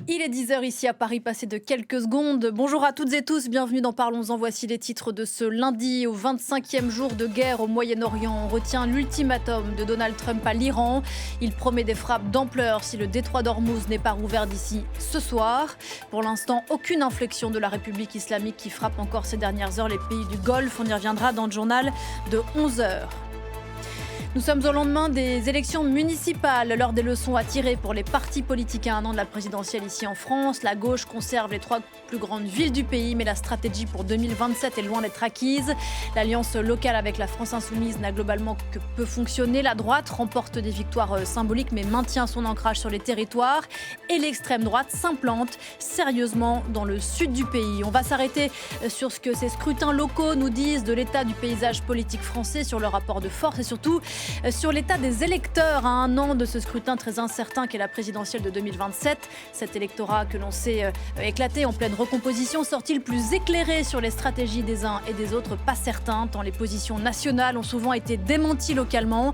Il est 10 heures ici à Paris, passé de quelques secondes. Bonjour à toutes et tous, bienvenue dans Parlons-en. Voici les titres de ce lundi, au 25e jour de guerre au Moyen-Orient. On retient l'ultimatum de Donald Trump à l'Iran. Il promet des frappes d'ampleur si le détroit d'Ormuz n'est pas rouvert d'ici ce soir. Pour l'instant, aucune inflexion de la République islamique qui frappe encore ces dernières heures les pays du Golfe. On y reviendra dans le journal de 11 heures. Nous sommes au lendemain des élections municipales, l'heure des leçons à tirer pour les partis politiques à un an de la présidentielle ici en France. La gauche conserve les 3 plus grandes villes du pays, mais la stratégie pour 2027 est loin d'être acquise. L'alliance locale avec la France insoumise n'a globalement que peu fonctionné. La droite remporte des victoires symboliques, mais maintient son ancrage sur les territoires. Et l'extrême droite s'implante sérieusement dans le sud du pays. On va s'arrêter sur ce que ces scrutins locaux nous disent de l'état du paysage politique français, sur le rapport de force et surtout sur l'état des électeurs à un an de ce scrutin très incertain qu'est la présidentielle de 2027. Cet électorat que l'on sait éclater en pleine recomposition sort-il plus éclairé sur les stratégies des uns et des autres? Pas certain, tant les positions nationales ont souvent été démenties localement.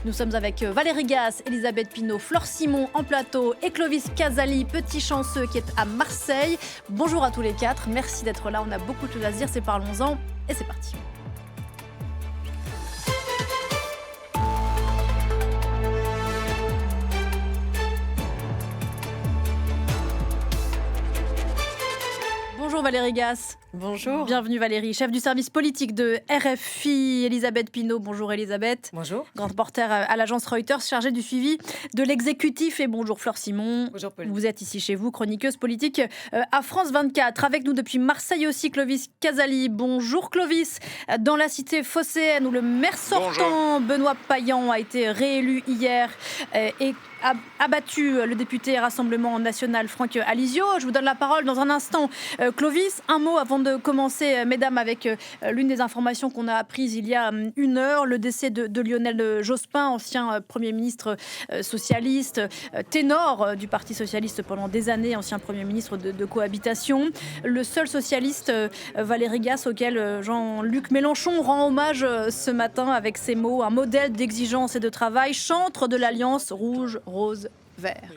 Nous sommes avec Valérie Gasse, Elisabeth Pinault, Flore Simon en plateau et Clovis Casali, petit chanceux qui est à Marseille. Bonjour à tous les quatre, merci d'être là, on a beaucoup de choses à se dire, c'est Parlons-en et c'est parti. Bonjour Valérie Gasse. Bonjour. Bienvenue Valérie, chef du service politique de RFI. Elisabeth Pinault, bonjour Elisabeth. Bonjour. Grand reporter à l'agence Reuters, chargée du suivi de l'exécutif. Et bonjour Flore Simon. Bonjour Pauline. Vous êtes ici chez vous, chroniqueuse politique à France 24. Avec nous depuis Marseille aussi, Clovis Casali. Bonjour Clovis. Dans la cité phocéenne où le maire sortant Benoît Payan a été réélu hier et a abattu le député Rassemblement National Franck Alizio. Je vous donne la parole dans un instant. Clovis, un mot avant de commencer, mesdames, avec l'une des informations qu'on a apprises il y a 1 heure, le décès de Lionel Jospin, ancien Premier ministre socialiste, ténor du Parti socialiste pendant des années, ancien Premier ministre de cohabitation. Le seul socialiste, Valérie Gasse, auquel Jean-Luc Mélenchon rend hommage ce matin avec ces mots, un modèle d'exigence et de travail, chantre de l'Alliance rouge, rose, vert.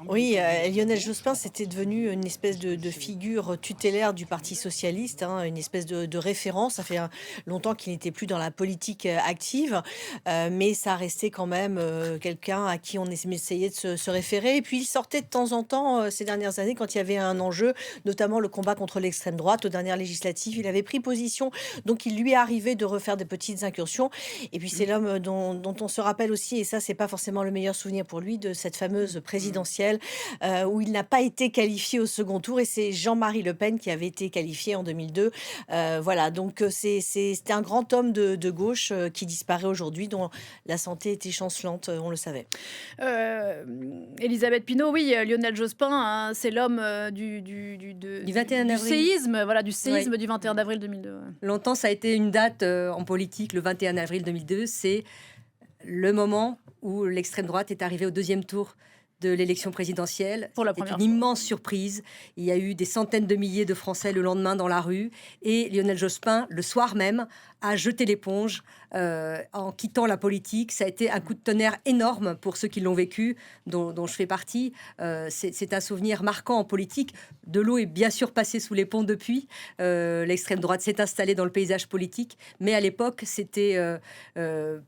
Oui, Lionel Jospin, c'était devenu une espèce de figure tutélaire du Parti socialiste, une espèce de référence. Ça fait longtemps qu'il n'était plus dans la politique active, mais ça restait quand même quelqu'un à qui on essayait de se référer. Et puis il sortait de temps en temps ces dernières années quand il y avait un enjeu, notamment le combat contre l'extrême droite. Aux dernières législatives, il avait pris position, donc il lui est arrivé de refaire des petites incursions. Et puis c'est l'homme dont on se rappelle aussi, et ça c'est pas forcément le meilleur souvenir pour lui, de cette fameuse présidentielle où il n'a pas été qualifié au second tour, et c'est Jean-Marie Le Pen qui avait été qualifié en 2002. Voilà, donc c'était un grand homme de gauche qui disparaît aujourd'hui, dont la santé était chancelante, on le savait. Elisabeth Pinault, oui, Lionel Jospin, c'est l'homme du 21 avril. séisme, voilà, du séisme Ouais. du 21 avril 2002. Longtemps, ça a été une date en politique, le 21 avril 2002. C'est le moment où l'extrême droite est arrivée au 2e tour de l'élection présidentielle. Pour la C'était première une fois. immense surprise. Il y a eu des centaines de milliers de Français le lendemain dans la rue. Et Lionel Jospin, le soir même, a jeté l'éponge en quittant la politique. Ça a été un coup de tonnerre énorme pour ceux qui l'ont vécu, dont je fais partie. C'est un souvenir marquant en politique. De l'eau est bien sûr passée sous les ponts depuis. L'extrême droite s'est installée dans le paysage politique. Mais à l'époque, c'était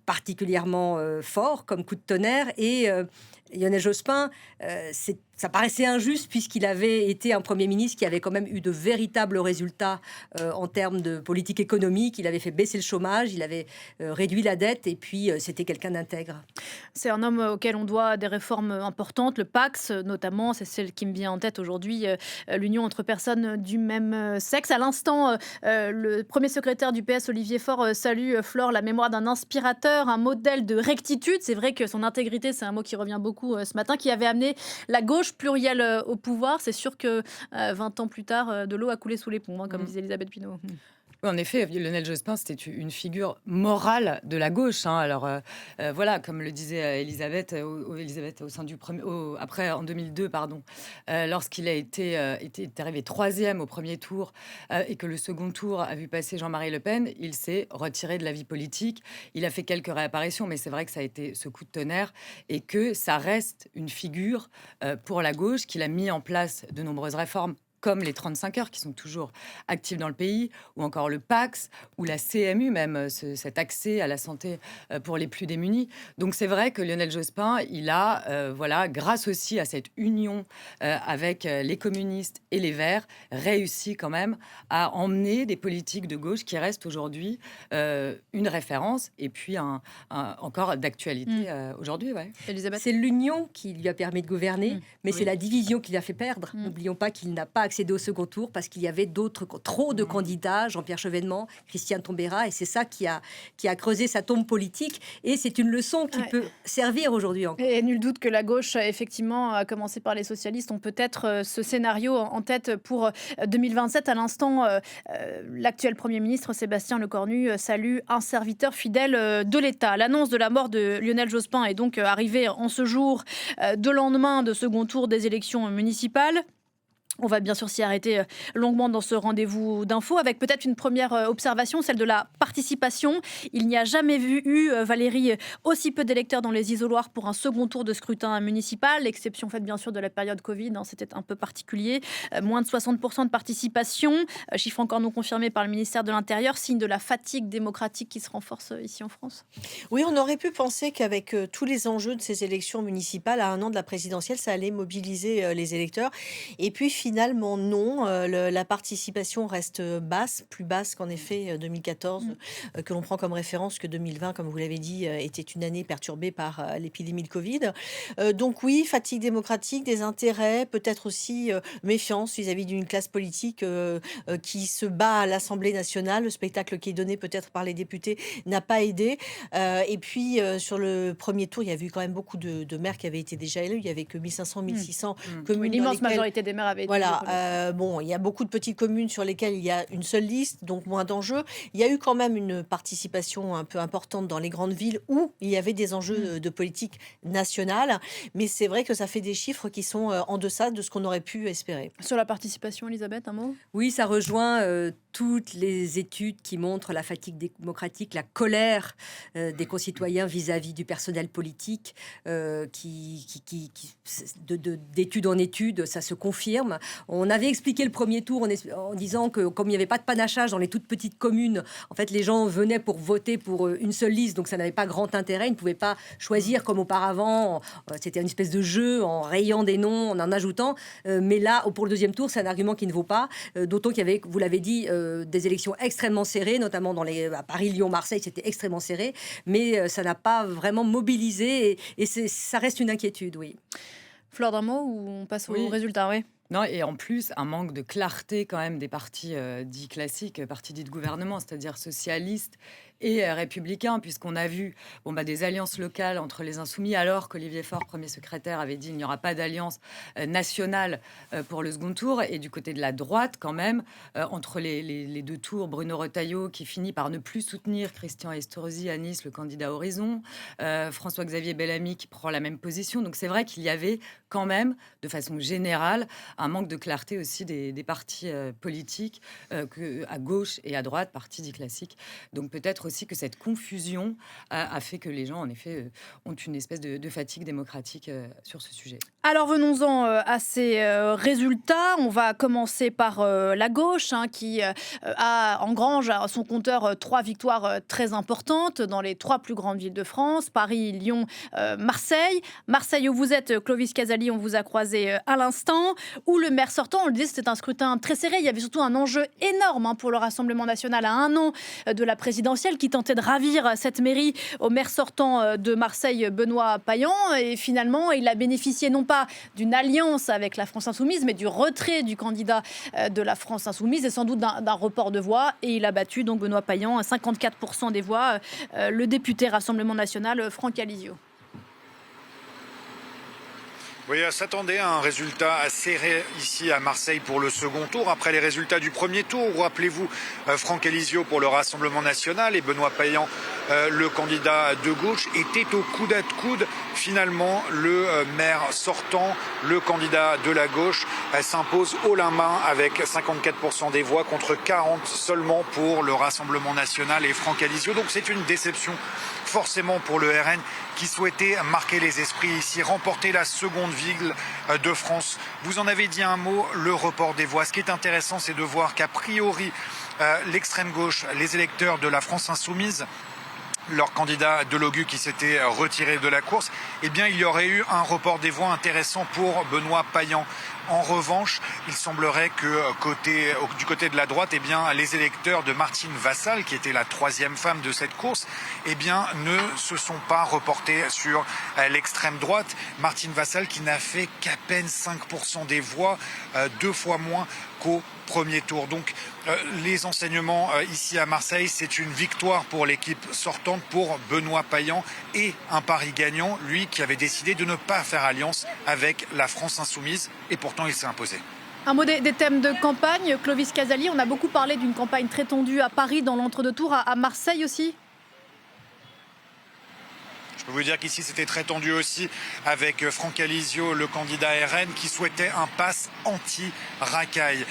particulièrement fort comme coup de tonnerre. Et Lionel Jospin, ça paraissait injuste puisqu'il avait été un Premier ministre qui avait quand même eu de véritables résultats en termes de politique économique. Il avait fait baisser le chômage, il avait réduit la dette et puis c'était quelqu'un d'intègre. C'est un homme auquel on doit des réformes importantes, le PACS notamment, c'est celle qui me vient en tête aujourd'hui, l'union entre personnes du même sexe. À l'instant, le premier secrétaire du PS, Olivier Faure, salue Flore la mémoire d'un inspirateur, un modèle de rectitude. C'est vrai que son intégrité, c'est un mot qui revient beaucoup ce matin, qui avait amené la gauche plurielle au pouvoir. C'est sûr que 20 ans plus tard, de l'eau a coulé sous les ponts, comme disait Elisabeth Pinault. Oui, en effet, Lionel Jospin, c'était une figure morale de la gauche. Alors, voilà, comme le disait Elisabeth, Elisabeth au sein du après, en 2002, pardon, lorsqu'il était arrivé troisième au premier tour et que le second tour a vu passer Jean-Marie Le Pen, il s'est retiré de la vie politique. Il a fait quelques réapparitions, mais c'est vrai que ça a été ce coup de tonnerre et que ça reste une figure pour la gauche, qu'il a mis en place de nombreuses réformes comme les 35 heures qui sont toujours actives dans le pays, ou encore le PAX, ou la CMU même, cet accès à la santé pour les plus démunis. Donc c'est vrai que Lionel Jospin, il a, voilà, grâce aussi à cette union avec les communistes et les Verts, réussi quand même à emmener des politiques de gauche qui restent aujourd'hui une référence, et puis encore d'actualité aujourd'hui. Ouais. Elisabeth. C'est l'union qui lui a permis de gouverner, mais Oui. c'est la division qui lui a fait perdre. N'oublions pas qu'il n'a pas accédé au second tour parce qu'il y avait trop de candidats, Jean-Pierre Chevènement, Christiane Taubira, et c'est ça qui a creusé sa tombe politique. Et c'est une leçon qui peut servir aujourd'hui encore. Et nul doute que la gauche, effectivement, à commencer par les socialistes, ont peut-être ce scénario en tête pour 2027. À l'instant, l'actuel Premier ministre, Sébastien Lecornu, salue un serviteur fidèle de l'État. L'annonce de la mort de Lionel Jospin est donc arrivée en ce jour de lendemain de second tour des élections municipales. On va bien sûr s'y arrêter longuement dans ce rendez-vous d'infos avec peut-être une première observation, celle de la participation. Il n'y a jamais eu, Valérie, aussi peu d'électeurs dans les isoloirs pour un second tour de scrutin municipal, l'exception faite bien sûr de la période Covid, c'était un peu particulier. Moins de 60% de participation, chiffre encore non confirmé par le ministère de l'Intérieur, signe de la fatigue démocratique qui se renforce ici en France. Oui, on aurait pu penser qu'avec tous les enjeux de ces élections municipales, à un an de la présidentielle, ça allait mobiliser les électeurs. Et puis finalement, non. La participation reste basse, plus basse qu'en effet 2014, que l'on prend comme référence, que 2020, comme vous l'avez dit, était une année perturbée par l'épidémie de Covid. Donc oui, fatigue démocratique, des intérêts, peut-être aussi méfiance vis-à-vis d'une classe politique qui se bat à l'Assemblée nationale. Le spectacle qui est donné peut-être par les députés n'a pas aidé. Et puis, sur le premier tour, il y a eu quand même beaucoup de maires qui avaient été déjà élus. Il n'y avait que 1500, 1600 communes. Oui, l'immense majorité des maires avaient été... Voilà. Bon, il y a beaucoup de petites communes sur lesquelles il y a une seule liste, donc moins d'enjeux. Il y a eu quand même une participation un peu importante dans les grandes villes où il y avait des enjeux de politique nationale. Mais c'est vrai que ça fait des chiffres qui sont en deçà de ce qu'on aurait pu espérer. Sur la participation, Elisabeth, un mot ? Oui, ça rejoint toutes les études qui montrent la fatigue démocratique, la colère des concitoyens vis-à-vis du personnel politique, d'étude en étude, ça se confirme. On avait expliqué le premier tour en disant que comme il n'y avait pas de panachage dans les toutes petites communes, en fait les gens venaient pour voter pour une seule liste, donc ça n'avait pas grand intérêt, ils ne pouvaient pas choisir comme auparavant, c'était une espèce de jeu en rayant des noms, en ajoutant, mais là pour le deuxième tour c'est un argument qui ne vaut pas, d'autant qu'il y avait, vous l'avez dit, des élections extrêmement serrées, notamment à Paris, Lyon, Marseille, c'était extrêmement serré, mais ça n'a pas vraiment mobilisé et ça reste une inquiétude, oui. Fleur, d'un mot ou on passe Oui. aux résultats, oui. Non, et en plus, un manque de clarté quand même des partis dits classiques, partis dits de gouvernement, c'est-à-dire socialistes et républicains, puisqu'on a vu des alliances locales entre les insoumis, alors qu'Olivier Faure, premier secrétaire, avait dit qu'il n'y aura pas d'alliance nationale pour le second tour. Et du côté de la droite, quand même, entre les deux tours, Bruno Retailleau, qui finit par ne plus soutenir Christian Estrosi à Nice, le candidat Horizon, François-Xavier Bellamy qui prend la même position. Donc c'est vrai qu'il y avait quand même, de façon générale, un manque de clarté aussi des partis politiques, à gauche et à droite, partis dits classiques. Donc peut-être aussi que cette confusion a fait que les gens, en effet, ont une espèce de fatigue démocratique sur ce sujet. Alors venons-en à ces résultats. On va commencer par la gauche qui engrange à son compteur 3 victoires très importantes dans les 3 plus grandes villes de France, Paris, Lyon, Marseille. Marseille où vous êtes, Clovis Casali, on vous a croisé à l'instant, où le maire sortant, on le disait, c'était un scrutin très serré. Il y avait surtout un enjeu énorme pour le Rassemblement national à un an de la présidentielle qui tentait de ravir cette mairie au maire sortant de Marseille, Benoît Payan. Et finalement, il a bénéficié non pas d'une alliance avec la France Insoumise, mais du retrait du candidat de la France Insoumise et sans doute d'un report de voix. Et il a battu donc Benoît Payan à 54% des voix, le député Rassemblement national Franck Alizio. Oui, elle s'attendait à un résultat serré ici à Marseille pour le second tour. Après les résultats du premier tour, rappelez-vous, Franck Alizio pour le Rassemblement national et Benoît Payan, le candidat de gauche, étaient au coude à coude. Finalement, le maire sortant, le candidat de la gauche, s'impose haut la main avec 54% des voix contre 40 seulement pour le Rassemblement national et Franck Alizio. Donc c'est une déception forcément pour le RN qui souhaitait marquer les esprits ici, remporter la seconde ville de France. Vous en avez dit un mot, le report des voix. Ce qui est intéressant, c'est de voir qu'a priori, l'extrême gauche, les électeurs de la France insoumise, leur candidat Delogu qui s'était retiré de la course, eh bien il y aurait eu un report des voix intéressant pour Benoît Payan. En revanche, il semblerait que du côté de la droite, eh bien, les électeurs de Martine Vassal, qui était la troisième femme de cette course, eh bien, ne se sont pas reportés sur l'extrême droite. Martine Vassal qui n'a fait qu'à peine 5% des voix, 2 fois moins qu'au premier tour. Donc les enseignements ici à Marseille, c'est une victoire pour l'équipe sortante, pour Benoît Payan, et un pari gagnant, lui qui avait décidé de ne pas faire alliance avec la France insoumise, et pourtant il s'est imposé. Un mot des thèmes de campagne. Clovis Casali, on a beaucoup parlé d'une campagne très tendue à Paris dans l'entre-deux tours, à Marseille aussi. Je peux vous dire qu'ici, c'était très tendu aussi avec Franck Alizio, le candidat RN, qui souhaitait un pass anti-racaille.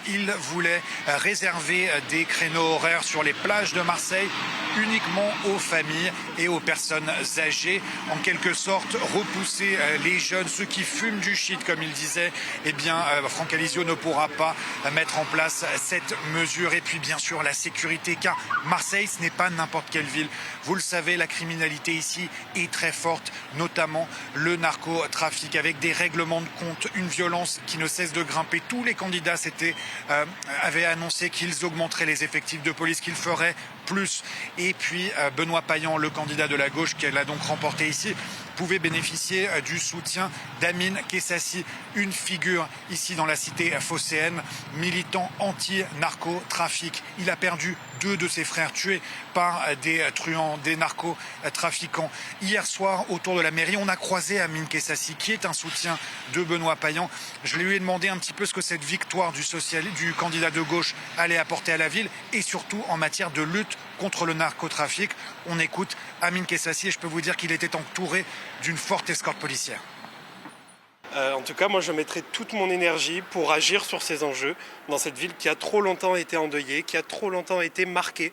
Il voulait réserver des créneaux horaires sur les plages de Marseille uniquement aux familles et aux personnes âgées. En quelque sorte, repousser les jeunes, ceux qui fument du shit, comme il disait. Eh bien, Franck Alizio ne pourra pas mettre en place cette mesure. Et puis, bien sûr, la sécurité, car Marseille, ce n'est pas n'importe quelle ville. Vous le savez, la criminalité ici est très forte, notamment le narcotrafic, avec des règlements de compte, une violence qui ne cesse de grimper. Tous les candidats avaient annoncé qu'ils augmenteraient les effectifs de police, qu'ils feraient plus. Et puis Benoît Payan, le candidat de la gauche, qu'elle a donc remporté ici, pouvait bénéficier du soutien d'Amine Kessassi, une figure ici dans la cité phocéenne, militant anti-narcotrafic. Il a perdu 2 de ses frères tués par des truands, des narcotrafiquants. Hier soir, autour de la mairie, on a croisé Amine Kessassi, qui est un soutien de Benoît Payan. Je lui ai demandé un petit peu ce que cette victoire du candidat de gauche allait apporter à la ville, et surtout en matière de lutte contre le narcotrafic. On écoute Amine Kessassi et je peux vous dire qu'il était entouré d'une forte escorte policière. En tout cas, moi, je mettrai toute mon énergie pour agir sur ces enjeux dans cette ville qui a trop longtemps été endeuillée, qui a trop longtemps été marquée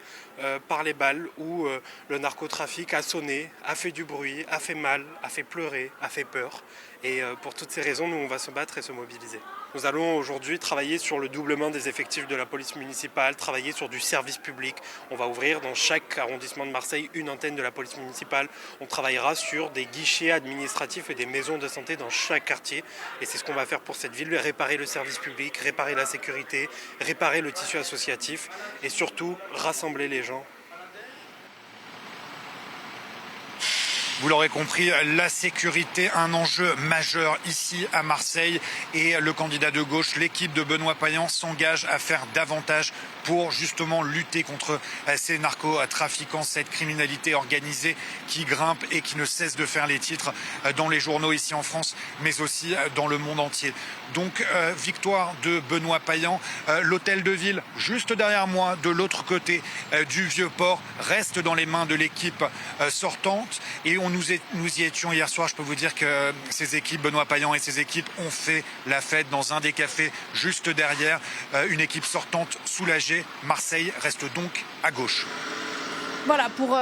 par les balles, où le narcotrafic a sonné, a fait du bruit, a fait mal, a fait pleurer, a fait peur. Et pour toutes ces raisons, nous, on va se battre et se mobiliser. Nous allons aujourd'hui travailler sur le doublement des effectifs de la police municipale, travailler sur du service public. On va ouvrir dans chaque arrondissement de Marseille une antenne de la police municipale. On travaillera sur des guichets administratifs et des maisons de santé dans chaque quartier. Et c'est ce qu'on va faire pour cette ville, réparer le service public, réparer la sécurité, réparer le tissu associatif et surtout rassembler les gens. Vous l'aurez compris, la sécurité, un enjeu majeur ici à Marseille, et le candidat de gauche, l'équipe de Benoît Payan, s'engage à faire davantage pour justement lutter contre ces narcotrafiquants, cette criminalité organisée qui grimpe et qui ne cesse de faire les titres dans les journaux ici en France, mais aussi dans le monde entier. Donc victoire de Benoît Payan, l'hôtel de ville juste derrière moi, de l'autre côté du Vieux-Port, reste dans les mains de l'équipe sortante, et nous y étions hier soir. Je peux vous dire que ces équipes, Benoît Payan et ses équipes, ont fait la fête dans un des cafés juste derrière, une équipe sortante soulagée. Marseille reste donc à gauche. Voilà, pour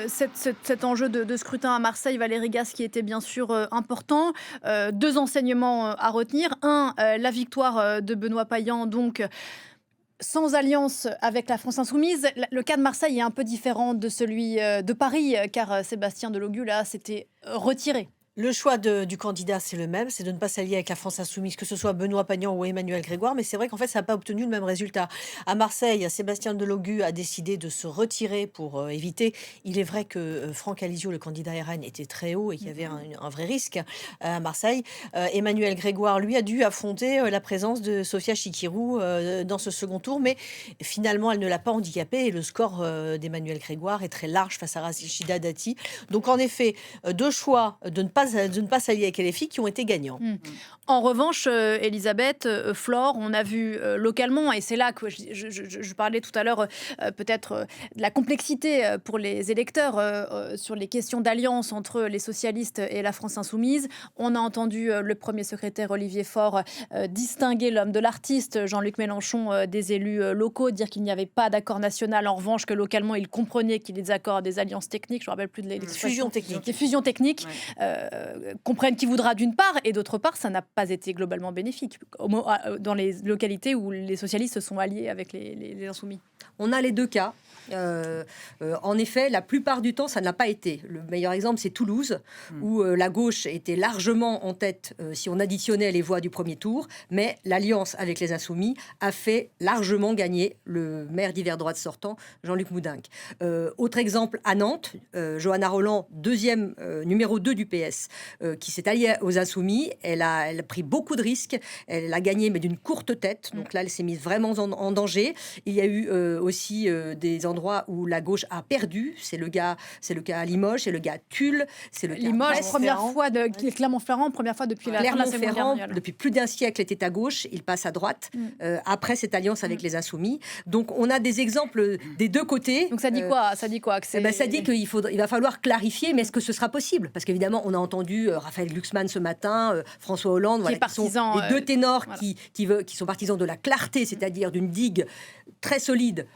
cet enjeu de scrutin à Marseille, Valérie Gasse, qui était bien sûr important. 2 enseignements à retenir. Un, la victoire de Benoît Payan, donc sans alliance avec la France insoumise. Le cas de Marseille est un peu différent de celui de Paris, car Sébastien Delogu, là, s'était retiré. Le choix du candidat, c'est le même, c'est de ne pas s'allier avec la France insoumise, que ce soit Benoît Payan ou Emmanuel Grégoire, mais c'est vrai qu'en fait, ça n'a pas obtenu le même résultat. À Marseille, Sébastien Delogu a décidé de se retirer pour éviter. Il est vrai que Franck Alizio, le candidat RN, était très haut et qu'il y avait un vrai risque à Marseille. Emmanuel Grégoire, lui, a dû affronter la présence de Sophia Chikirou dans ce second tour, mais finalement, elle ne l'a pas handicapé, et le score d'Emmanuel Grégoire est très large face à Rachida Dati. Donc, en effet, 2 choix de ne pas ne pas s'allier avec LFI qui ont été gagnants. En revanche, Elisabeth, Flore, on a vu localement, et c'est là que je parlais tout à l'heure peut-être de la complexité pour les électeurs sur les questions d'alliance entre les socialistes et la France insoumise. On a entendu le premier secrétaire Olivier Faure distinguer l'homme de l'artiste, Jean-Luc Mélenchon, des élus locaux, dire qu'il n'y avait pas d'accord national, en revanche que localement il comprenait qu'il y ait des accords, des alliances techniques, je ne me rappelle plus de l'expression. Fusion technique. Des fusions techniques, comprennent qui voudra d'une part, et d'autre part, ça n'a pas été globalement bénéfique dans les localités où les socialistes se sont alliés avec les insoumis. On a les deux cas. En effet, la plupart du temps, ça n'a pas été. Le meilleur exemple, c'est Toulouse, où la gauche était largement en tête si on additionnait les voix du premier tour, mais l'alliance avec les Insoumis a fait largement gagner le maire d'hiver droite sortant, Jean-Luc Moudenc. Autre exemple, à Nantes, Johanna Rolland, numéro 2 du PS, qui s'est alliée aux Insoumis. Elle a pris beaucoup de risques. Elle a gagné, mais d'une courte tête. Donc là, elle s'est mise vraiment en danger. Il y a eu aussi des endroits où la gauche a perdu. C'est le cas à Limoges, c'est le cas à Tulle, c'est le cas Limoges, à première fois Clermont-Ferrand, première fois depuis la fin de la Seconde Guerre mondiale. Depuis plus d'un siècle, était à gauche, il passe à droite après cette alliance avec les Insoumis. Donc on a des exemples des deux côtés. Donc ça dit quoi Ça dit quoi que ça dit qu'il va falloir clarifier, mais est-ce que ce sera possible? Parce qu'évidemment, on a entendu Raphaël Glucksmann ce matin, François Hollande, qui sont les deux ténors qui sont partisans de la clarté, c'est-à-dire d'une digue très solide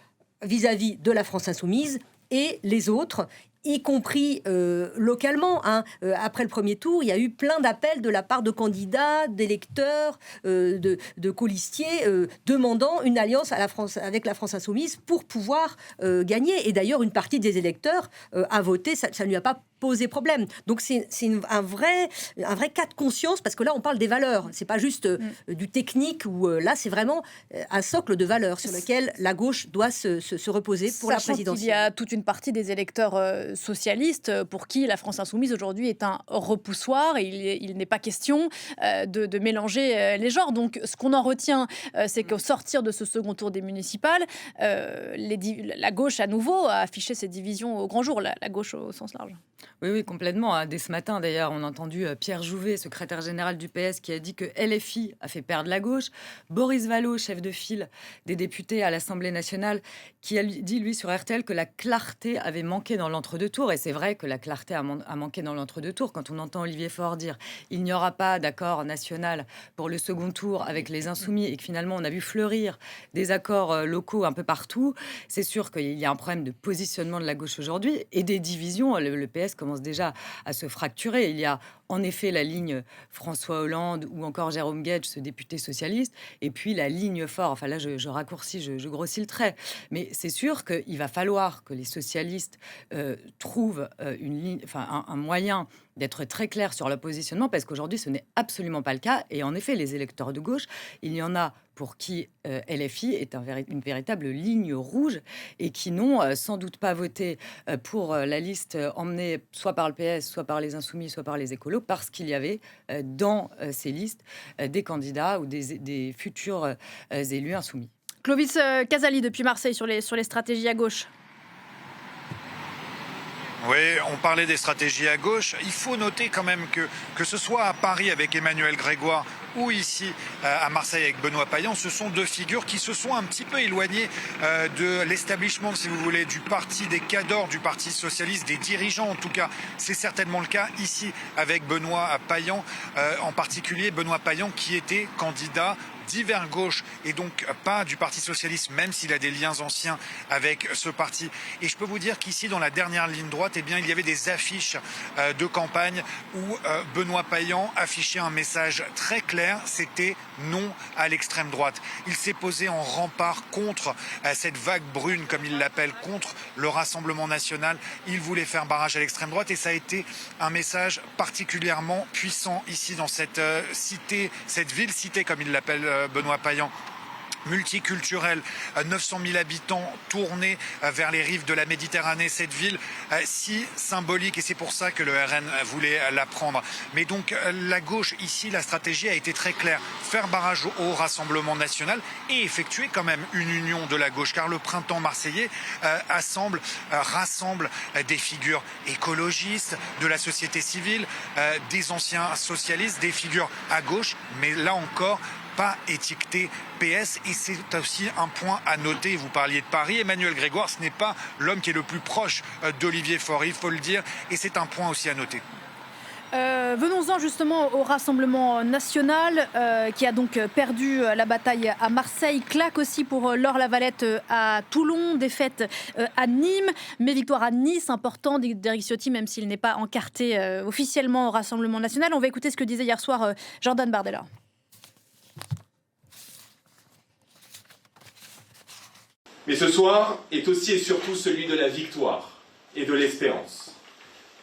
vis-à-vis de la France insoumise, et les autres, y compris localement. Après le premier tour, il y a eu plein d'appels de la part de candidats, d'électeurs, de colistiers, demandant une alliance avec la France insoumise pour pouvoir gagner. Et d'ailleurs, une partie des électeurs a voté, ça ne lui a pas posé problème. Donc c'est un vrai cas de conscience, parce que là, on parle des valeurs. C'est pas juste du technique, où là, c'est vraiment un socle de valeurs sur lequel la gauche doit se reposer pour la présidentielle. Il y a toute une partie des électeurs socialistes pour qui la France insoumise aujourd'hui est un repoussoir, et il n'est pas question de mélanger les genres. Donc ce qu'on en retient, c'est qu'au sortir de ce second tour des municipales, la gauche à nouveau a affiché ses divisions au grand jour, la gauche au sens large. Oui, complètement. Dès ce matin, d'ailleurs, on a entendu Pierre Jouvet, secrétaire général du PS, qui a dit que LFI a fait perdre la gauche. Boris Vallaud, chef de file des députés à l'Assemblée nationale, qui a dit, lui, sur RTL, que la clarté avait manqué dans l'entre-deux tours. Et c'est vrai que la clarté a manqué dans l'entre-deux tours. Quand on entend Olivier Faure dire « il n'y aura pas d'accord national pour le second tour avec les Insoumis » et que finalement, on a vu fleurir des accords locaux un peu partout, c'est sûr qu'il y a un problème de positionnement de la gauche aujourd'hui et des divisions. Le PS commence déjà à se fracturer. Il y a en effet la ligne François Hollande ou encore Jérôme Guedj, ce député socialiste, et puis la ligne Faure. Enfin là, je raccourcis, je grossis le trait. Mais c'est sûr qu'il va falloir que les socialistes trouvent une ligne, un moyen d'être très clair sur le positionnement, parce qu'aujourd'hui, ce n'est absolument pas le cas. Et en effet, les électeurs de gauche, il y en a pour qui LFI est une véritable ligne rouge et qui n'ont sans doute pas voté pour la liste emmenée soit par le PS, soit par les Insoumis, soit par les écolos, parce qu'il y avait dans ces listes des candidats ou des futurs élus insoumis. Clovis Casali, depuis Marseille, sur les stratégies à gauche. Oui, on parlait des stratégies à gauche. Il faut noter quand même que ce soit à Paris avec Emmanuel Grégoire ou ici à Marseille avec Benoît Payan, ce sont deux figures qui se sont un petit peu éloignées de l'establishment, si vous voulez, du parti, des cadors du Parti socialiste, des dirigeants en tout cas. C'est certainement le cas ici avec Benoît Payan, en particulier Benoît Payan qui était candidat d'hiver gauche et donc pas du Parti socialiste, même s'il a des liens anciens avec ce parti. Et je peux vous dire qu'ici, dans la dernière ligne droite, eh bien, il y avait des affiches de campagne où Benoît Payan affichait un message très clair, c'était non à l'extrême droite. Il s'est posé en rempart contre cette vague brune, comme il l'appelle, contre le Rassemblement national. Il voulait faire barrage à l'extrême droite et ça a été un message particulièrement puissant ici dans cette cité, cette ville-cité, comme il l'appelle Benoît Payan. multiculturelle, 900 000 habitants tournés vers les rives de la Méditerranée, cette ville si symbolique, et c'est pour ça que le RN voulait la prendre. Mais donc la gauche, ici, la stratégie a été très claire, faire barrage au Rassemblement national et effectuer quand même une union de la gauche, car le printemps marseillais rassemble des figures écologistes, de la société civile, des anciens socialistes, des figures à gauche, mais là encore, pas étiqueté PS, et c'est aussi un point à noter. Vous parliez de Paris, Emmanuel Grégoire, ce n'est pas l'homme qui est le plus proche d'Olivier Faure, il faut le dire, et c'est un point aussi à noter. Venons-en justement au Rassemblement national qui a donc perdu la bataille à Marseille, claque aussi pour Laure Lavalette à Toulon, défaite à Nîmes, mais victoire à Nice, important d'Éric Ciotti, même s'il n'est pas encarté officiellement au Rassemblement national. On va écouter ce que disait hier soir Jordan Bardella. Mais ce soir est aussi et surtout celui de la victoire et de l'espérance.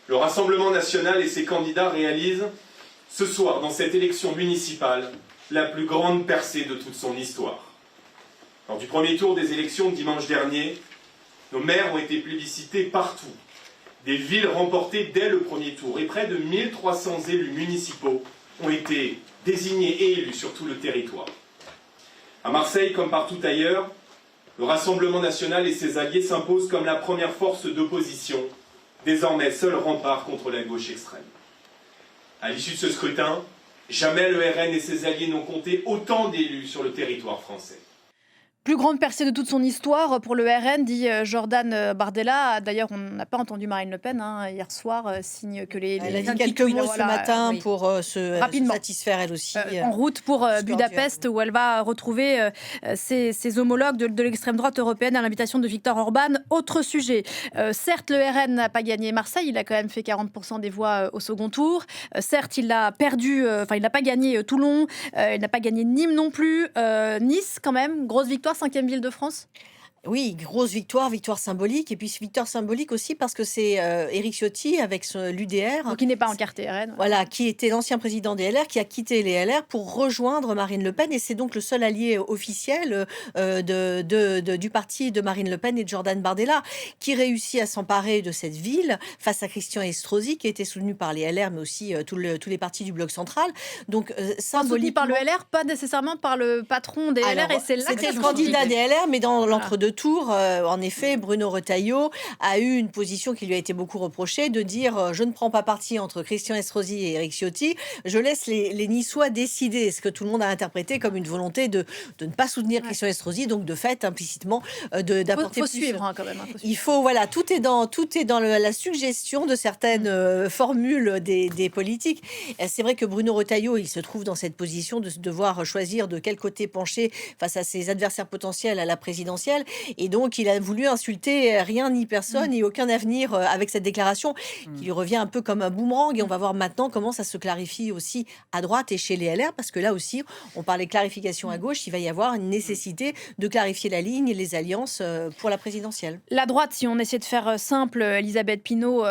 Le Rassemblement national et ses candidats réalisent ce soir, dans cette élection municipale, la plus grande percée de toute son histoire. Lors du premier tour des élections de dimanche dernier, nos maires ont été plébiscités partout. Des villes remportées dès le premier tour et près de 1300 élus municipaux ont été désignés et élus sur tout le territoire. À Marseille, comme partout ailleurs, le Rassemblement national et ses alliés s'imposent comme la première force d'opposition, désormais seul rempart contre la gauche extrême. À l'issue de ce scrutin, jamais le RN et ses alliés n'ont compté autant d'élus sur le territoire français. Plus grande percée de toute son histoire pour le RN, dit Jordan Bardella. D'ailleurs, on n'a pas entendu Marine Le Pen hier soir, signe que les... Elle a dit quelques mots ce matin pour se satisfaire elle aussi. En route pour Budapest, où elle va retrouver ses homologues de l'extrême droite européenne à l'invitation de Viktor Orban. Autre sujet. Certes, le RN n'a pas gagné Marseille, il a quand même fait 40% des voix au second tour. Certes, il a perdu, il n'a pas gagné Toulon, il n'a pas gagné Nîmes non plus. Nice, quand même, grosse victoire. 5e ville de France. Oui, grosse victoire symbolique. Et puis victoire symbolique aussi parce que c'est Éric Ciotti avec l'UDR. Qui n'est pas encarté RN. Voilà, qui était l'ancien président des LR, qui a quitté les LR pour rejoindre Marine Le Pen. Et c'est donc le seul allié officiel du parti de Marine Le Pen et de Jordan Bardella, qui réussit à s'emparer de cette ville face à Christian Estrosi, qui était soutenu par les LR, mais aussi tous les partis du bloc central. Donc, soutenu par le LR, pas nécessairement par le patron des LR. Et c'est là c'était le candidat des LR, mais dans l'entre-deux tour, en effet, Bruno Retailleau a eu une position qui lui a été beaucoup reprochée, de dire je ne prends pas parti entre Christian Estrosi et Éric Ciotti, je laisse les Niçois décider, ce que tout le monde a interprété comme une volonté de ne pas soutenir Christian Estrosi, donc de fait implicitement d'apporter plus. Suivre quand même. Il faut tout est dans la suggestion de certaines formules des politiques. C'est vrai que Bruno Retailleau, il se trouve dans cette position de devoir choisir de quel côté pencher face à ses adversaires potentiels à la présidentielle. Et donc, il a voulu insulter rien ni personne et aucun avenir avec cette déclaration qui lui revient un peu comme un boomerang. Et on va voir maintenant comment ça se clarifie aussi à droite et chez les LR, parce que là aussi, on parlait clarification à gauche. Il va y avoir une nécessité de clarifier la ligne et les alliances pour la présidentielle. La droite, si on essaie de faire simple, Elisabeth Pinault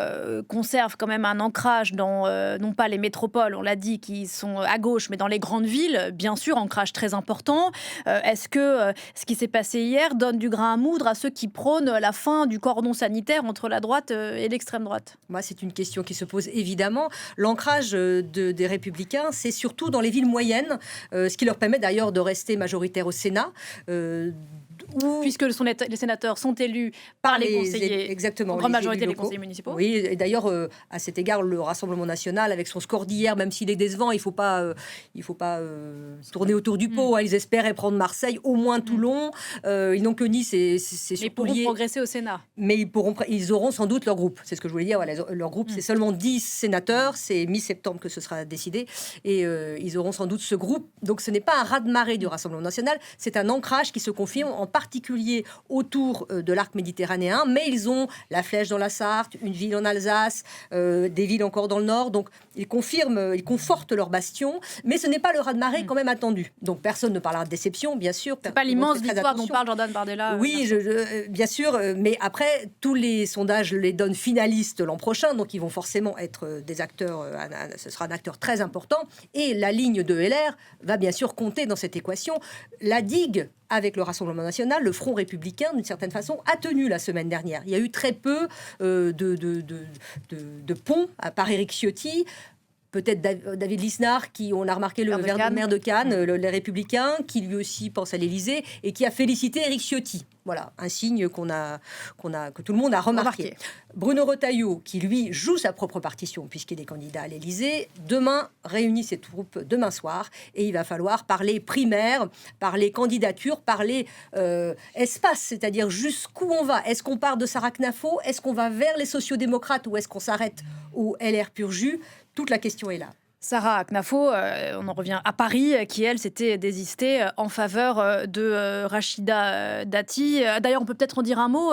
conserve quand même un ancrage dans, non pas les métropoles, on l'a dit, qui sont à gauche, mais dans les grandes villes, bien sûr, ancrage très important. Est-ce que ce qui s'est passé hier donne du grain à moudre à ceux qui prônent la fin du cordon sanitaire entre la droite et l'extrême droite? Moi, c'est une question qui se pose évidemment. L'ancrage des Républicains, c'est surtout dans les villes moyennes, ce qui leur permet d'ailleurs de rester majoritaires au Sénat. Puisque les sénateurs sont élus par les conseillers, exactement, en grande majorité des conseillers municipaux. Oui, et d'ailleurs, à cet égard, le Rassemblement national, avec son score d'hier, même s'il est décevant, il ne faut pas tourner autour du pot. Ils espéraient prendre Marseille, au moins Toulon. Ils n'ont que Nice, c'est mais ils pourront progresser au Sénat. Mais ils auront sans doute leur groupe. C'est ce que je voulais dire. Voilà, leur groupe, c'est seulement 10 sénateurs. C'est mi-septembre que ce sera décidé. Et ils auront sans doute ce groupe. Donc ce n'est pas un raz-de-marée du Rassemblement national. C'est un ancrage qui se confirme en particulier autour de l'arc méditerranéen, mais ils ont la Flèche dans la Sarthe, une ville en Alsace, des villes encore dans le nord, donc ils confirment, ils confortent leur bastion, mais ce n'est pas le raz-de-marée quand même attendu. Donc personne ne parlera de déception, bien sûr. C'est pas l'immense victoire dont parle Jordan Bardella. Oui, bien sûr, mais après, tous les sondages les donnent finalistes l'an prochain, donc ils vont forcément être des acteurs, ce sera un acteur très important, et la ligne de LR va bien sûr compter dans cette équation. La digue avec le Rassemblement national, le Front républicain, d'une certaine façon, a tenu la semaine dernière. Il y a eu très peu de ponts par Éric Ciotti. Peut-être David Lisnard, qui, on a remarqué, le maire de Cannes, les Républicains, qui lui aussi pense à l'Élysée et qui a félicité Éric Ciotti. Voilà, un signe que tout le monde a remarqué. Bruno Retailleau, qui lui joue sa propre partition puisqu'il est candidat à l'Élysée, demain réunit ses troupes demain soir et il va falloir parler primaire, parler candidature, parler espace, c'est-à-dire jusqu'où on va. Est-ce qu'on part de Sarah Knafo? Est-ce qu'on va vers les sociodémocrates ou est-ce qu'on s'arrête au LR pur jus? Toute la question est là. Sarah Knafo, on en revient à Paris, qui elle s'était désistée en faveur de Rachida Dati. D'ailleurs, on peut peut-être en dire un mot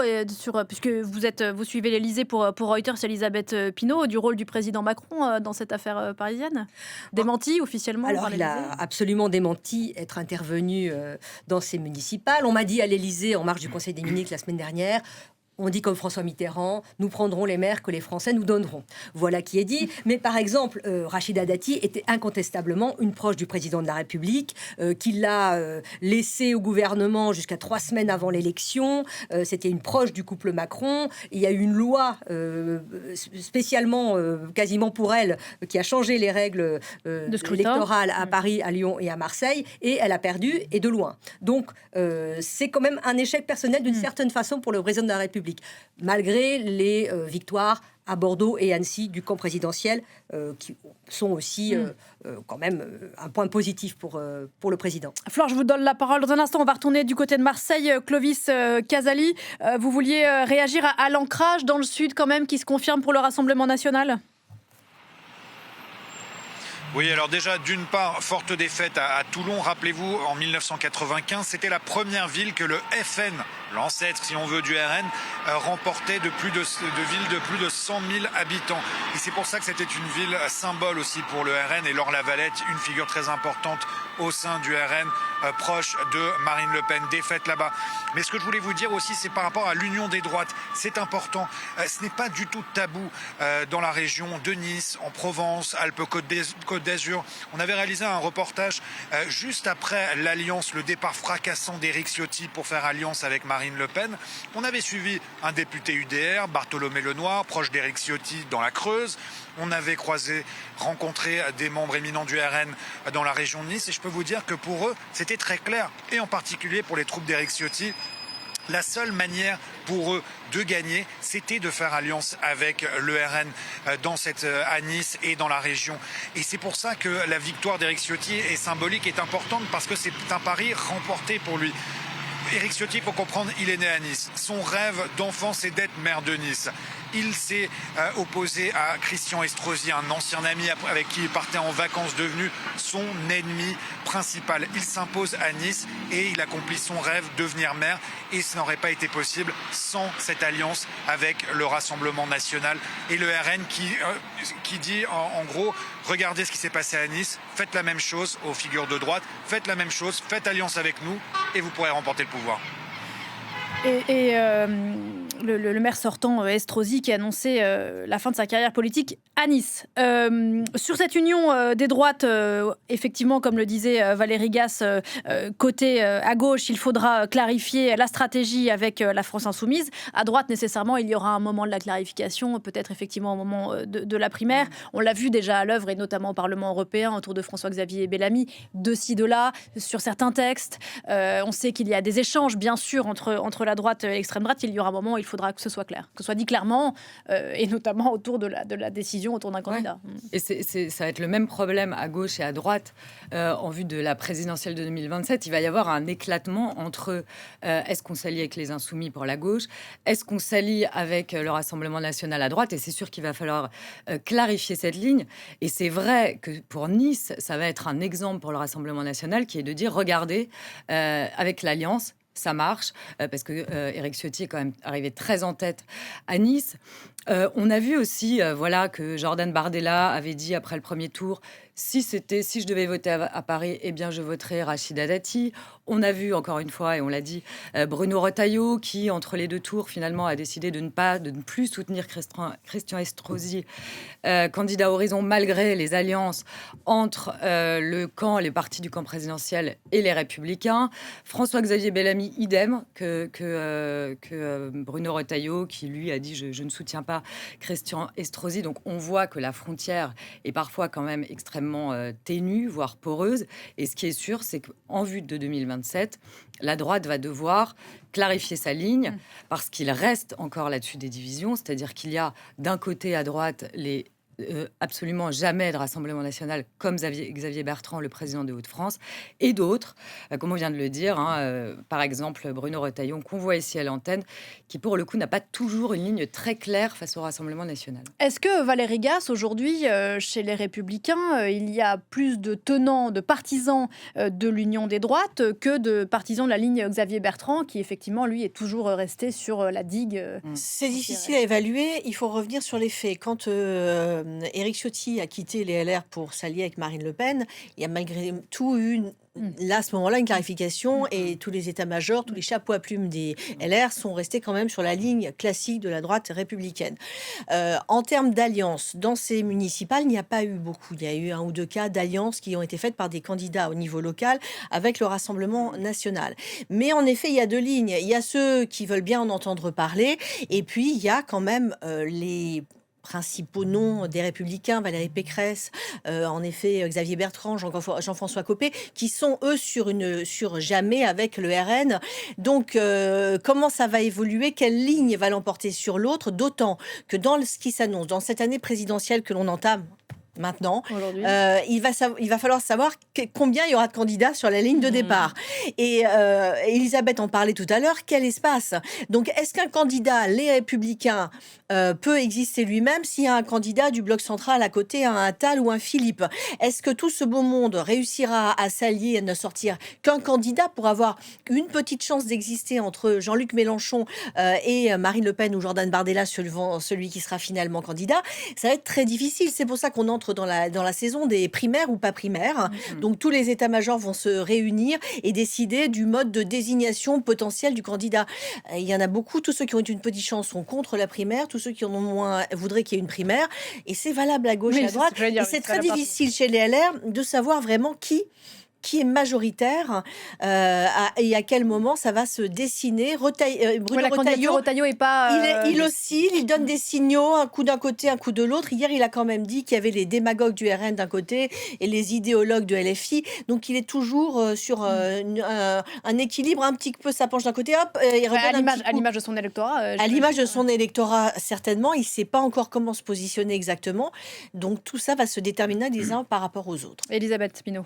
puisque vous suivez l'Élysée pour Reuters, Elisabeth Pinault, du rôle du président Macron dans cette affaire parisienne. Démenti officiellement? Alors, il a absolument démenti être intervenu dans ces municipales. On m'a dit à l'Élysée, en marge du Conseil des ministres la semaine dernière, on dit comme François Mitterrand, nous prendrons les maires que les Français nous donneront. Voilà qui est dit. Mais par exemple, Rachida Dati était incontestablement une proche du président de la République, qui l'a laissé au gouvernement jusqu'à 3 semaines avant l'élection. C'était une proche du couple Macron. Il y a eu une loi spécialement, quasiment pour elle, qui a changé les règles électorales à Paris, à Lyon et à Marseille. Et elle a perdu, et de loin. Donc, c'est quand même un échec personnel d'une certaine façon pour le président de la République. Malgré les victoires à Bordeaux et Annecy du camp présidentiel, qui sont aussi quand même un point positif pour le président. Flore, je vous donne la parole dans un instant. On va retourner du côté de Marseille. Clovis Casali, vous vouliez réagir à l'ancrage dans le sud quand même qui se confirme pour le Rassemblement national? Oui, alors déjà, d'une part, forte défaite à Toulon. Rappelez-vous, en 1995, c'était la première ville que le FN, l'ancêtre, si on veut, du RN, remportait de villes de plus de 100 000 habitants. Et c'est pour ça que c'était une ville symbole aussi pour le RN. Et Laure Lavalette, une figure très importante au sein du RN, proche de Marine Le Pen. Défaite là-bas. Mais ce que je voulais vous dire aussi, c'est par rapport à l'union des droites. C'est important. Ce n'est pas du tout tabou dans la région de Nice, en Provence, Alpes-Côte d'Azur. On avait réalisé un reportage juste après l'alliance, le départ fracassant d'Éric Ciotti pour faire alliance avec Marine Le Pen. On avait suivi un député UDR, Bartholomé Lenoir, proche d'Éric Ciotti dans la Creuse. On avait rencontré des membres éminents du RN dans la région de Nice. Et je peux vous dire que pour eux, c'était très clair. Et en particulier pour les troupes d'Éric Ciotti, la seule manière pour eux de gagner, c'était de faire alliance avec le RN à Nice et dans la région. Et c'est pour ça que la victoire d'Éric Ciotti est symbolique, est importante, parce que c'est un pari remporté pour lui. Éric Ciotti, pour comprendre, il est né à Nice. Son rêve d'enfant, c'est d'être maire de Nice. Il s'est opposé à Christian Estrosi, un ancien ami avec qui il partait en vacances, devenu son ennemi principal. Il s'impose à Nice et il accomplit son rêve, devenir maire. Et ce n'aurait pas été possible sans cette alliance avec le Rassemblement national et le RN qui dit en gros, regardez ce qui s'est passé à Nice, faites la même chose aux figures de droite, faites la même chose, faites alliance avec nous et vous pourrez remporter le pouvoir. Et le maire sortant, Estrosi, qui a annoncé la fin de sa carrière politique à Nice. Sur cette union des droites, effectivement, comme le disait Valérie Gasse, côté à gauche, il faudra clarifier la stratégie avec la France insoumise. À droite, nécessairement, il y aura un moment de la clarification, peut-être effectivement au moment de la primaire. On l'a vu déjà à l'œuvre, et notamment au Parlement européen, autour de François-Xavier Bellamy, de ci, de là, sur certains textes. On sait qu'il y a des échanges, bien sûr, entre la droite et l'extrême droite. Il y aura un moment où il faudra que ce soit clair, que ce soit dit clairement, et notamment autour de la décision autour d'un candidat. Et ça va être le même problème à gauche et à droite en vue de la présidentielle de 2027. Il va y avoir un éclatement entre est-ce qu'on s'allie avec les Insoumis pour la gauche, est-ce qu'on s'allie avec le Rassemblement national à droite, et c'est sûr qu'il va falloir clarifier cette ligne. Et c'est vrai que pour Nice, ça va être un exemple pour le Rassemblement national qui est de dire, regardez, avec l'Alliance, ça marche, parce que Éric Ciotti est quand même arrivé très en tête à Nice. On a vu aussi que Jordan Bardella avait dit après le premier tour si je devais voter à Paris, eh bien, je voterais Rachida Dati. On a vu, encore une fois, et on l'a dit, Bruno Retailleau, qui, entre les deux tours, finalement, a décidé de ne plus soutenir Christian Estrosi, candidat Horizon, malgré les alliances entre les partis du camp présidentiel et les Républicains. François-Xavier Bellamy, idem, que Bruno Retailleau, qui, lui, a dit je ne soutiens pas Christian Estrosi. Donc, on voit que la frontière est parfois quand même extrêmement ténue, voire poreuse. Et ce qui est sûr, c'est qu'en vue de 2027, la droite va devoir clarifier sa ligne parce qu'il reste encore là-dessus des divisions. C'est-à-dire qu'il y a d'un côté à droite absolument jamais de Rassemblement national comme Xavier Bertrand, le président de Hauts-de-France, et d'autres, comme on vient de le dire, par exemple Bruno Retailleau, qu'on voit ici à l'antenne, qui pour le coup n'a pas toujours une ligne très claire face au Rassemblement national. Est-ce que Valérie Gasse, aujourd'hui, chez les Républicains, il y a plus de tenants, de partisans de l'union des droites que de partisans de la ligne Xavier Bertrand, qui effectivement, lui, est toujours resté sur la digue C'est difficile à évaluer, il faut revenir sur les faits. Quand Éric Ciotti a quitté les LR pour s'allier avec Marine Le Pen, il y a malgré tout eu là, à ce moment-là, une clarification et tous les états-majors, tous les chapeaux à plumes des LR sont restés quand même sur la ligne classique de la droite républicaine. En termes d'alliance, dans ces municipales, il n'y a pas eu beaucoup. Il y a eu 1 ou 2 cas d'alliance qui ont été faites par des candidats au niveau local avec le Rassemblement national. Mais en effet, il y a 2 lignes. Il y a ceux qui veulent bien en entendre parler et puis il y a quand même les principaux noms des Républicains, Valérie Pécresse, en effet Xavier Bertrand, Jean-François Copé, qui sont eux sur jamais avec le RN. Donc comment ça va évoluer? Quelle ligne va l'emporter sur l'autre? D'autant que dans ce qui s'annonce, dans cette année présidentielle que l'on entame maintenant, il va falloir savoir combien il y aura de candidats sur la ligne de départ. Et Elisabeth en parlait tout à l'heure, quel espace? Donc, est-ce qu'un candidat, les Républicains, peut exister lui-même s'il y a un candidat du bloc central à côté, un Attal ou un Philippe? Est-ce que tout ce beau monde réussira à s'allier et ne sortir qu'un candidat pour avoir une petite chance d'exister entre Jean-Luc Mélenchon et Marine Le Pen ou Jordan Bardella, celui qui sera finalement candidat? Ça va être très difficile. C'est pour ça qu'on entre dans la saison des primaires ou pas primaires. Donc tous les états-majors vont se réunir et décider du mode de désignation potentiel du candidat. Il y en a beaucoup, tous ceux qui ont une petite chance sont contre la primaire, tous ceux qui en ont moins voudraient qu'il y ait une primaire. Et c'est valable à gauche et à droite. Et c'est très difficile chez les LR de savoir vraiment qui est majoritaire et à quel moment ça va se dessiner. Bruno Retailleau est pas... Il oscille, il donne des signaux, un coup d'un côté, un coup de l'autre. Hier, il a quand même dit qu'il y avait les démagogues du RN d'un côté et les idéologues de LFI. Donc, il est toujours sur un équilibre un petit peu, ça penche d'un côté, hop, il revient à l'image de son électorat. À l'image de son électorat, certainement. Il ne sait pas encore comment se positionner exactement. Donc, tout ça va se déterminer les uns par rapport aux autres. Elisabeth Spino.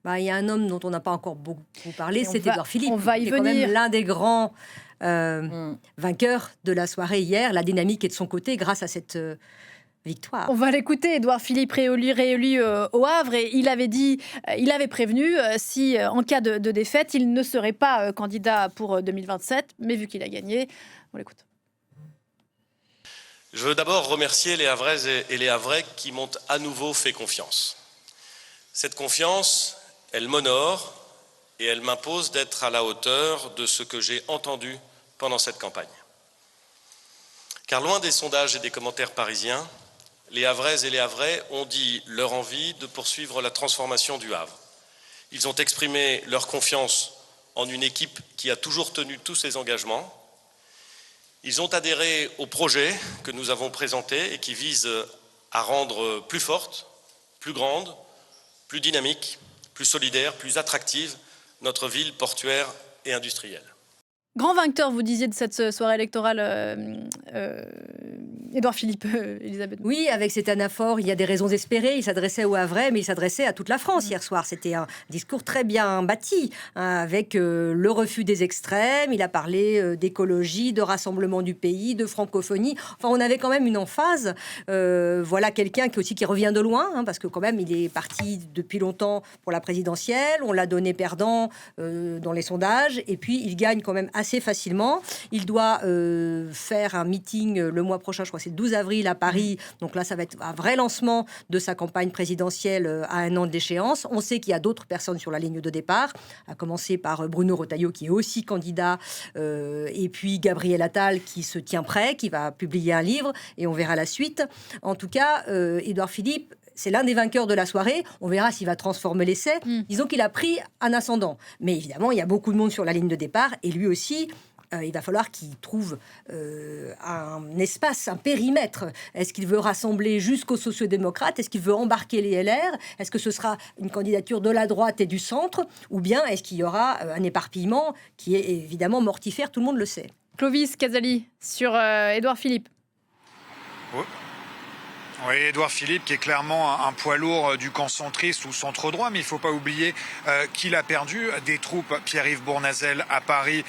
Il y a un homme dont on n'a pas encore beaucoup parlé, c'est Édouard Philippe. On va y venir. Quand même l'un des grands vainqueurs de la soirée hier. La dynamique est de son côté grâce à cette victoire. On va l'écouter, Édouard Philippe, réélu au Havre, et il avait prévenu si en cas de défaite, il ne serait pas candidat pour 2027, mais vu qu'il a gagné, on l'écoute. Je veux d'abord remercier les Havraises et les Havrais qui m'ont à nouveau fait confiance. Cette confiance, elle m'honore et elle m'impose d'être à la hauteur de ce que j'ai entendu pendant cette campagne. Car loin des sondages et des commentaires parisiens, les Havraises et les Havrais ont dit leur envie de poursuivre la transformation du Havre. Ils ont exprimé leur confiance en une équipe qui a toujours tenu tous ses engagements. Ils ont adhéré au projet que nous avons présenté et qui vise à rendre plus forte, plus grande, plus dynamique, plus solidaire, plus attractive notre ville portuaire et industrielle. Grand vainqueur, vous disiez, de cette soirée électorale, Édouard Philippe, Elisabeth. Oui, avec cet anaphore, il y a des raisons d'espérer. Il s'adressait aux Havrais, mais il s'adressait à toute la France hier soir. C'était un discours très bien bâti, avec le refus des extrêmes. Il a parlé d'écologie, de rassemblement du pays, de francophonie. Enfin, on avait quand même une emphase. Voilà quelqu'un qui revient de loin, parce que quand même, il est parti depuis longtemps pour la présidentielle. On l'a donné perdant dans les sondages. Et puis, il gagne quand même assez facilement. Il doit faire un meeting le mois prochain, je crois crois que c'est le 12 avril à Paris. Donc là, ça va être un vrai lancement de sa campagne présidentielle à un an d'échéance. On sait qu'il y a d'autres personnes sur la ligne de départ, à commencer par Bruno Retailleau, qui est aussi candidat, et puis Gabriel Attal, qui se tient prêt, qui va publier un livre, et on verra la suite. En tout cas, Édouard Philippe, c'est l'un des vainqueurs de la soirée. On verra s'il va transformer l'essai. Disons qu'il a pris un ascendant. Mais évidemment, il y a beaucoup de monde sur la ligne de départ. Et lui aussi, il va falloir qu'il trouve un espace, un périmètre. Est-ce qu'il veut rassembler jusqu'aux sociodémocrates? Est-ce qu'il veut embarquer les LR? Est-ce que ce sera une candidature de la droite et du centre? Ou bien est-ce qu'il y aura un éparpillement qui est évidemment mortifère? Tout le monde le sait. Clovis Casali, sur Édouard Philippe. Oui, Édouard Philippe qui est clairement un poids lourd du camp centriste ou centre-droit, mais il ne faut pas oublier qu'il a perdu des troupes. Pierre-Yves Bournazel à Paris,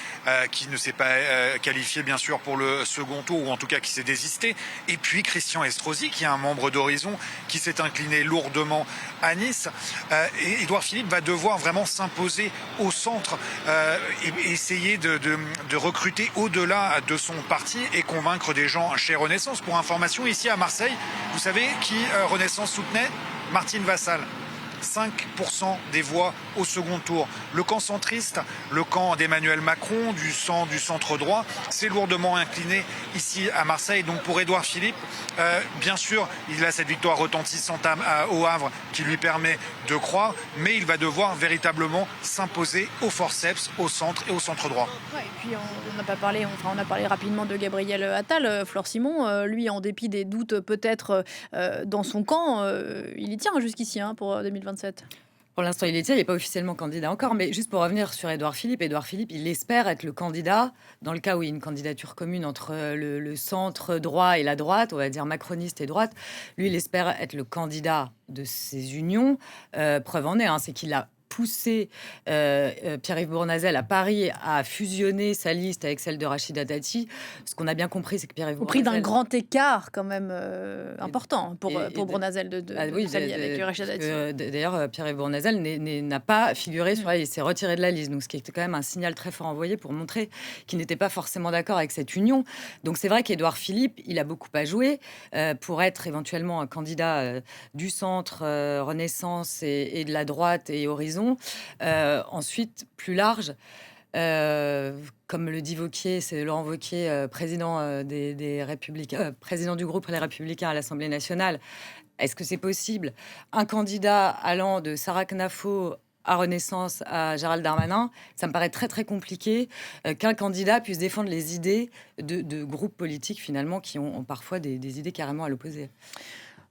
qui ne s'est pas qualifié bien sûr pour le second tour, ou en tout cas qui s'est désisté. Et puis Christian Estrosi, qui est un membre d'Horizon, qui s'est incliné lourdement à Nice. Et Édouard Philippe va devoir vraiment s'imposer au centre et essayer de recruter au-delà de son parti et convaincre des gens chez Renaissance. Pour information, ici à Marseille, vous savez qui Renaissance soutenait? Martine Vassal. 5% des voix au second tour. Le camp centriste, le camp d'Emmanuel Macron, du centre droit, s'est lourdement incliné ici à Marseille. Donc pour Édouard Philippe, bien sûr, il a cette victoire retentissante au Havre qui lui permet de croire, mais il va devoir véritablement s'imposer au forceps, au centre et au centre droit. Ouais, et puis on n'a pas parlé, on a parlé rapidement de Gabriel Attal. Flore Simon, lui, en dépit des doutes peut-être dans son camp, il y tient jusqu'ici pour 2027. Pour l'instant, il n'est pas officiellement candidat encore, mais juste pour revenir sur Édouard Philippe, il espère être le candidat, dans le cas où il y a une candidature commune entre le centre droit et la droite, on va dire macroniste et droite. Lui, il espère être le candidat de ces unions. Preuve en est, c'est qu'il a poussé Pierre-Yves Bournazel à Paris à fusionner sa liste avec celle de Rachida Dati. Ce qu'on a bien compris, c'est que Pierre-Yves Bournazel... Au prix d'un grand écart quand même important pour Bournazel de s'allier avec Rachida Dati. D'ailleurs, Pierre-Yves Bournazel n'a pas figuré sur la liste, il s'est retiré de la liste. Donc, ce qui était quand même un signal très fort envoyé pour montrer qu'il n'était pas forcément d'accord avec cette union. Donc, c'est vrai qu'Édouard Philippe, il a beaucoup à jouer pour être éventuellement un candidat du centre, Renaissance et de la droite et Horizon. Ensuite, plus large, comme le dit Wauquiez, c'est Laurent Wauquiez, président des Républicains, président du groupe Les Républicains à l'Assemblée nationale. Est-ce que c'est possible? Un candidat allant de Sarah Knafo à Renaissance à Gérald Darmanin, ça me paraît très très compliqué qu'un candidat puisse défendre les idées de groupes politiques finalement qui ont parfois des idées carrément à l'opposé.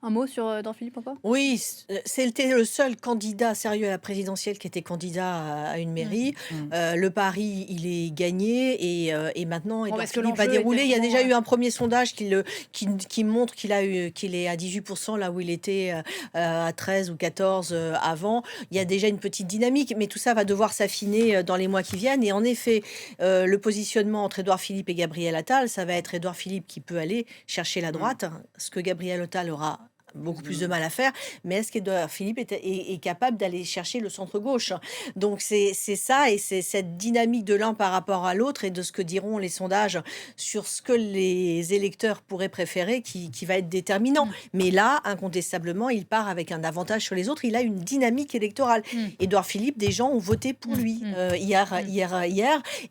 Un mot sur Édouard Philippe encore? Oui, c'était le seul candidat sérieux à la présidentielle qui était candidat à une mairie. Le pari, il est gagné et maintenant Édouard Philippe va dérouler. Il y a déjà eu un premier sondage qui montre qu'il est à 18% là où il était à 13 ou 14 avant. Il y a déjà une petite dynamique, mais tout ça va devoir s'affiner dans les mois qui viennent. Et en effet, le positionnement entre Édouard Philippe et Gabriel Attal, ça va être Édouard Philippe qui peut aller chercher la droite, ce que Gabriel Attal aura beaucoup plus de mal à faire, mais est-ce qu'Édouard Philippe est capable d'aller chercher le centre-gauche? Donc c'est ça, et c'est cette dynamique de l'un par rapport à l'autre et de ce que diront les sondages sur ce que les électeurs pourraient préférer qui va être déterminant. Mais là, incontestablement, il part avec un avantage sur les autres, il a une dynamique électorale. Édouard Philippe, des gens ont voté pour lui hier,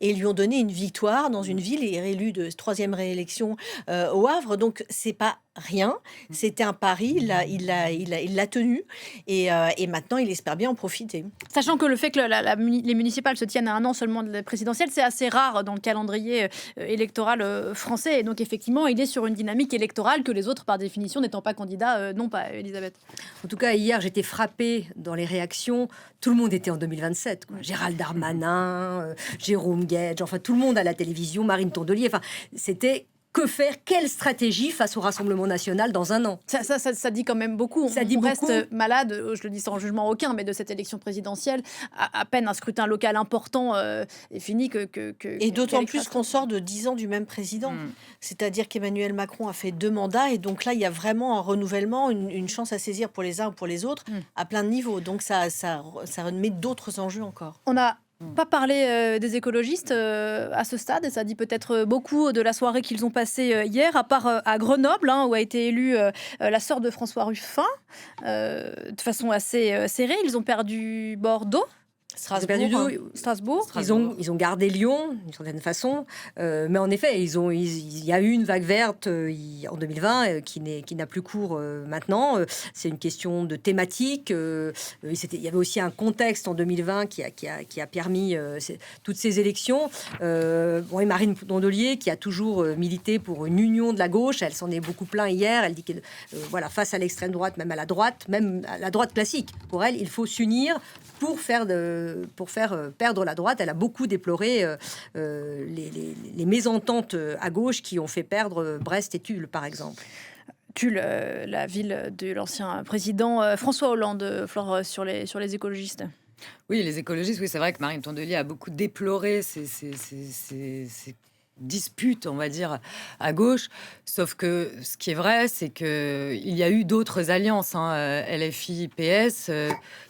et lui ont donné une victoire dans une ville, il est réélu de 3e réélection au Havre, donc c'est pas rien, c'était un pari, il l'a tenu et maintenant il espère bien en profiter. Sachant que le fait que les municipales se tiennent à un an seulement de la présidentielle, c'est assez rare dans le calendrier électoral français, et donc effectivement il est sur une dynamique électorale que les autres par définition n'étant pas candidats n'ont pas. Elisabeth. En tout cas hier j'étais frappée dans les réactions, tout le monde était en 2027, quoi. Gérald Darmanin, Jérôme Guedj, enfin tout le monde à la télévision, Marine Tondelier, enfin c'était... Que faire? Quelle stratégie face au Rassemblement national dans un an? Ça dit quand même beaucoup. On reste malade, je le dis sans jugement aucun, mais de cette élection présidentielle, à peine un scrutin local important est fini et d'autant plus qu'on sort de 10 ans du même président. C'est-à-dire qu'Emmanuel Macron a fait 2 mandats, et donc là, il y a vraiment un renouvellement, une chance à saisir pour les uns ou pour les autres, à plein de niveaux. Donc ça met d'autres enjeux encore. On a Pas parler des écologistes à ce stade, et ça dit peut-être beaucoup de la soirée qu'ils ont passée hier, à part à Grenoble, où a été élue la sœur de François Ruffin, de façon assez serrée. Ils ont perdu Bordeaux. Strasbourg. Ils ont gardé Lyon, d'une certaine façon. Mais en effet, il y a eu une vague verte en 2020 qui n'a plus cours maintenant. C'est une question de thématique. Il y avait aussi un contexte en 2020 qui a permis toutes ces élections. Et Marine Tondelier, qui a toujours milité pour une union de la gauche, elle s'en est beaucoup plaint hier. Elle dit que face à l'extrême droite, même à la droite classique, pour elle, il faut s'unir pour faire perdre la droite. Elle a beaucoup déploré les mésententes à gauche qui ont fait perdre Brest et Tulle, par exemple. Tulle, la ville de l'ancien président François Hollande, Flore, sur les écologistes. Oui, les écologistes, oui, c'est vrai que Marine Tondelier a beaucoup déploré ces dispute, on va dire, à gauche. Sauf que ce qui est vrai, c'est qu'il y a eu d'autres alliances, LFI, PS,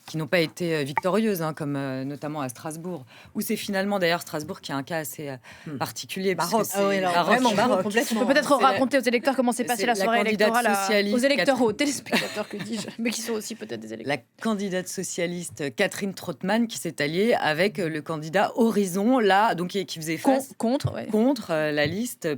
qui n'ont pas été victorieuses, comme notamment à Strasbourg, où c'est finalement d'ailleurs Strasbourg qui a un cas assez particulier. Baroque. Vraiment baroque. On peut peut-être raconter aux électeurs comment s'est passée la soirée électorale, aux électeurs, aux téléspectateurs, que dis-je, mais qui sont aussi peut-être des électeurs. La candidate socialiste Catherine Trottmann qui s'est alliée avec le candidat Horizon, là, donc qui faisait face contre la liste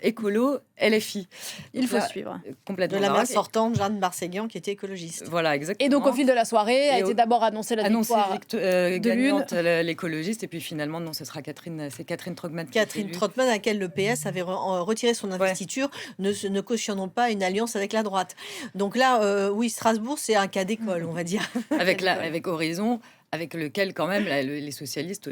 écolo LFI. Il faut suivre. Complètement. De la maire sortante, Jeanne Barséguian, qui était écologiste. Voilà, exactement. Et donc, au fil de la soirée, a été d'abord annoncée la victoire de l'une. L'écologiste, et puis finalement, non, c'est Catherine Trottmann. Catherine Trottmann, à laquelle le PS avait retiré son investiture, ne cautionnant pas une alliance avec la droite. Donc là, oui, Strasbourg, c'est un cas d'école, on va dire. Avec Horizon, avec lequel quand même les socialistes,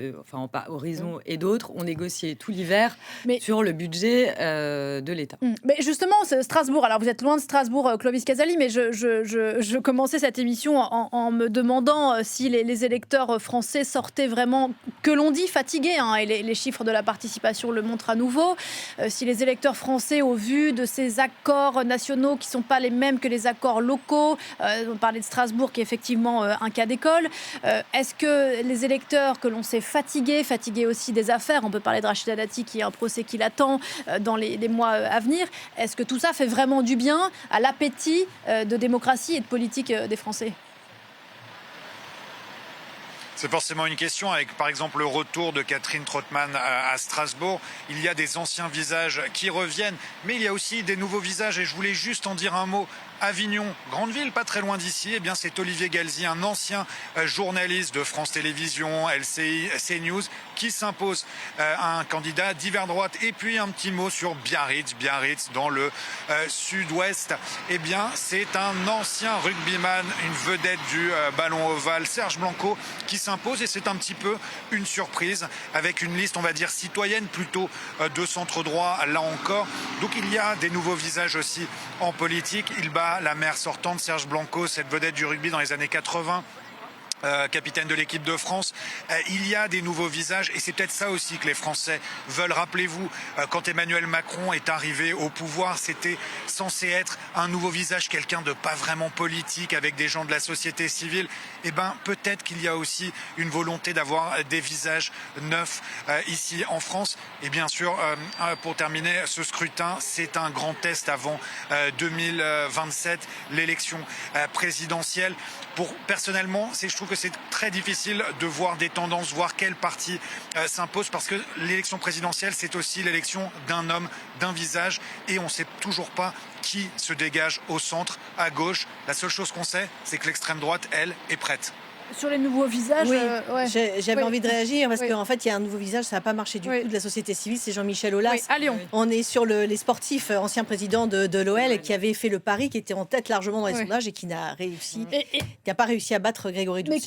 Horizon et d'autres, ont négocié tout l'hiver sur le budget de l'État. Mais justement, Strasbourg, alors vous êtes loin de Strasbourg, Clovis Casali, mais je commençais cette émission en me demandant si les électeurs français sortaient vraiment, que l'on dit, fatigués, et les chiffres de la participation le montrent à nouveau, si les électeurs français, au vu de ces accords nationaux qui ne sont pas les mêmes que les accords locaux, on parlait de Strasbourg qui est effectivement un cas d'école, est-ce que les électeurs que l'on sait fatigués aussi des affaires, on peut parler de Rachida Dati qui a un procès qui l'attend dans les mois à venir, est-ce que tout ça fait vraiment du bien à l'appétit de démocratie et de politique des Français ? C'est forcément une question avec, par exemple, le retour de Catherine Trottmann à Strasbourg. Il y a des anciens visages qui reviennent, mais il y a aussi des nouveaux visages. Et je voulais juste en dire un mot. Avignon, grande ville, pas très loin d'ici, c'est Olivier Galzi, un ancien journaliste de France Télévisions, LCI, CNews, qui s'impose un candidat d'hiver droite. Et puis un petit mot sur Biarritz dans le sud-ouest. C'est un ancien rugbyman, une vedette du ballon ovale, Serge Blanco, qui s'impose. Et c'est un petit peu une surprise avec une liste, on va dire, citoyenne, plutôt de centre droit, là encore. Donc il y a des nouveaux visages aussi en politique. Il bat la maire sortante, Serge Blanco, cette vedette du rugby dans les années 80. Capitaine de l'équipe de France, il y a des nouveaux visages et c'est peut-être ça aussi que les Français veulent. Rappelez-vous, quand Emmanuel Macron est arrivé au pouvoir, c'était censé être un nouveau visage, quelqu'un de pas vraiment politique, avec des gens de la société civile. Peut-être qu'il y a aussi une volonté d'avoir des visages neufs ici en France. Et bien sûr, pour terminer, ce scrutin, c'est un grand test avant 2027, l'élection présidentielle. Personnellement, je trouve que c'est très difficile de voir des tendances, voir quel parti s'impose, parce que l'élection présidentielle, c'est aussi l'élection d'un homme, d'un visage, et on ne sait toujours pas qui se dégage au centre, à gauche. La seule chose qu'on sait, c'est que l'extrême droite, elle, est prête. Sur les nouveaux visages, j'avais envie de réagir parce qu'en fait, il y a un nouveau visage, ça n'a pas marché du tout de la société civile, c'est Jean-Michel Aulas. À Lyon. On est sur les sportifs, ancien président de l'OL, qui avait fait le pari, qui était en tête largement dans les sondages et qui n'a pas réussi à battre Grégory Doucet. Mais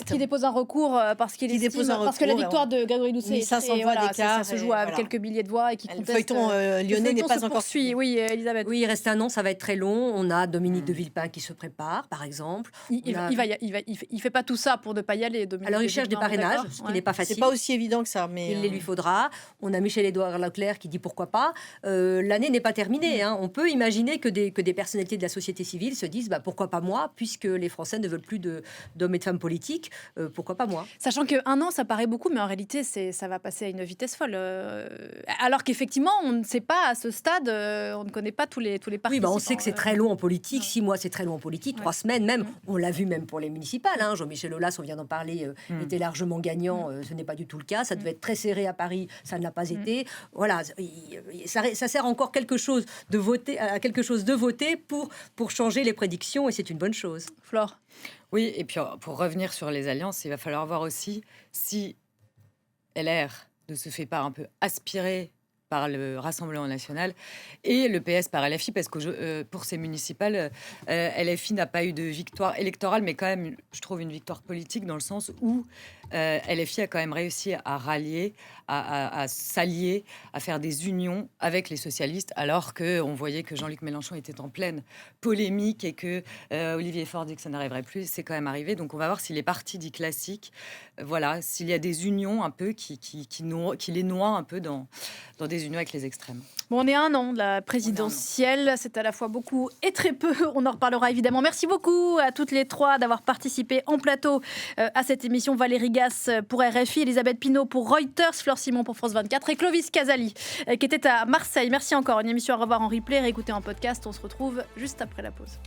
qui dépose un recours parce qu'il parce que la victoire de Grégory Doucet est 500 voix d'écart, ça se joue à quelques milliers de voix et qui conteste. Le feuilleton lyonnais n'est pas encore suivi. Oui, Elisabeth. Oui, il reste un an, ça va être très long. On a Dominique de Villepin qui se prépare, par exemple. Il fait pas tout ça pour ne pas y aller. Dominique Alors, il Bézic, cherche des on est parrainages, d'accord. ce qui n'est pas facile. C'est pas aussi évident que ça, mais Il les lui faudra. On a Michel-Édouard Leclerc qui dit pourquoi pas. L'année n'est pas terminée. On peut imaginer que des personnalités de la société civile se disent pourquoi pas moi, puisque les Français ne veulent plus d'hommes et de femmes politiques. Pourquoi pas moi? Sachant qu'un an, ça paraît beaucoup, mais en réalité, ça va passer à une vitesse folle. Alors qu'effectivement, on ne sait pas à ce stade, on ne connaît pas tous les participants. Oui, on sait que c'est très long en politique. 6 mois, c'est très long en politique. 3 semaines même. On l'a vu même pour les municipales. Jean-Michel Aulas, on vient d'en parler, était largement gagnant. Ce n'est pas du tout le cas. Ça devait être très serré à Paris. Ça ne l'a pas été. Voilà, ça sert encore quelque chose de voter pour changer les prédictions. Et c'est une bonne chose. Flore. Oui, et puis pour revenir sur les alliances, il va falloir voir aussi si LR ne se fait pas un peu aspirer par le Rassemblement national et le PS par LFI, parce que pour ces municipales, LFI n'a pas eu de victoire électorale, mais quand même, je trouve une victoire politique dans le sens où LFI a quand même réussi à rallier, à s'allier, à faire des unions avec les socialistes, alors qu'on voyait que Jean-Luc Mélenchon était en pleine polémique et que Olivier Faure dit que ça n'arriverait plus. C'est quand même arrivé. Donc on va voir si les partis dits classiques, s'il y a des unions un peu qui les noient un peu dans des unions avec les extrêmes. Bon, on est à 1 an de la présidentielle. C'est à la fois beaucoup et très peu. On en reparlera évidemment. Merci beaucoup à toutes les 3 d'avoir participé en plateau à cette émission. Valérie Gasse pour RFI, Elisabeth Pinault pour Reuters, Flore Simon pour France 24 et Clovis Casali qui était à Marseille. Merci encore. Une émission à revoir en replay, réécouter en podcast. On se retrouve juste après la pause.